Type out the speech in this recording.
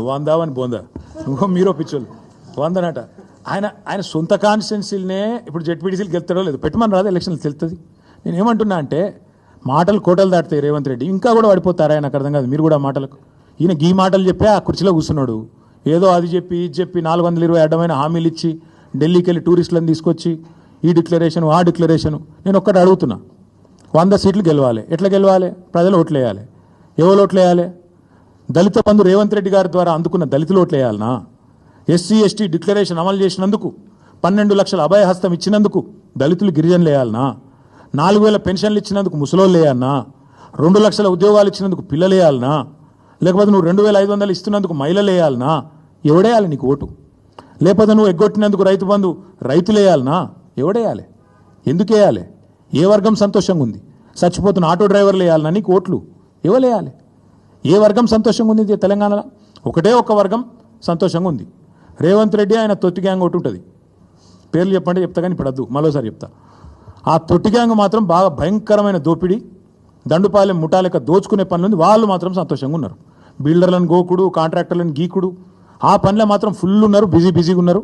వందావని బోందా నువ్వు మీరో పిచ్చోళ్ళు వందనట. ఆయన సొంత కాన్స్టిట్యున్సీలనే ఇప్పుడు జెడ్పీటీసీలు గెలుతాడో లేదు పెట్టమని రాదు, ఎలక్షన్లు తెలుస్తుంది. నేను ఏమంటున్నా అంటే మాటలు కోటలు దాటుతాయి. రేవంత్ రెడ్డి ఇంకా కూడా పడిపోతారా? నాకు అర్థం కాదు. మీరు కూడా మాటలకు ఈయన గీ మాటలు చెప్పి ఆ కుర్చీలో కూర్చున్నాడు. ఏదో అది చెప్పి ఇది చెప్పి 420 అడ్డమైన హామీలు ఇచ్చి ఢిల్లీకి వెళ్ళి టూరిస్టులను తీసుకొచ్చి ఈ డిక్లరేషన్ ఆ డిక్లరేషను. నేను ఒక్కటి అడుగుతున్నా, 100 సీట్లు గెలవాలి. ఎట్లా గెలవాలి? ప్రజలు ఓట్లు వేయాలి. ఎవరు ఓట్లు వేయాలి? దళిత బంధు రేవంత్ రెడ్డి గారి ద్వారా అందుకున్న దళితులు ఓట్లు వేయాలనా? ఎస్సీ ఎస్టీ డిక్లరేషన్ అమలు చేసినందుకు 12 లక్షల అభయహస్తం ఇచ్చినందుకు దళితులు గిరిజనులు వేయాలనా? 4000 పెన్షన్లు ఇచ్చినందుకు ముసలోళ్ళు వేయాలనా? 2 లక్షల ఉద్యోగాలు ఇచ్చినందుకు పిల్లలు వేయాలనా? లేకపోతే నువ్వు 2500 ఇస్తున్నందుకు మహిళలు వేయాలనా? ఎవడేయాలి నీకు ఓటు? లేకపోతే నువ్వు ఎగ్గొట్టినందుకు రైతు బంధు రైతులు వేయాలనా? ఎవడేయాలి? ఎందుకు వేయాలి? ఏ వర్గం సంతోషంగా ఉంది? చచ్చిపోతున్న ఆటో డ్రైవర్లు వేయాలనా నీకు ఓట్లు? ఎవరు వేయాలి? ఏ వర్గం సంతోషంగా ఉంది తెలంగాణలో? ఒకటే ఒక వర్గం సంతోషంగా ఉంది. రేవంత్ రెడ్డి ఆయన తొట్టి గ్యాంగ్ ఒకటి ఉంటుంది. పేర్లు చెప్పండి చెప్తా, కానీ ఇప్పుడు వద్దు, మరోసారి చెప్తా. ఆ తొట్టి గ్యాంగ్ మాత్రం బాగా భయంకరమైన దోపిడీ, దండుపాలెం ముఠాలెక్క దోచుకునే పనులు వాళ్ళు మాత్రం సంతోషంగా ఉన్నారు. బిల్డర్లను గోకుడు, కాంట్రాక్టర్లను గీకుడు, ఆ పనిలో మాత్రం ఫుల్ ఉన్నారు, బిజీగా ఉన్నారు.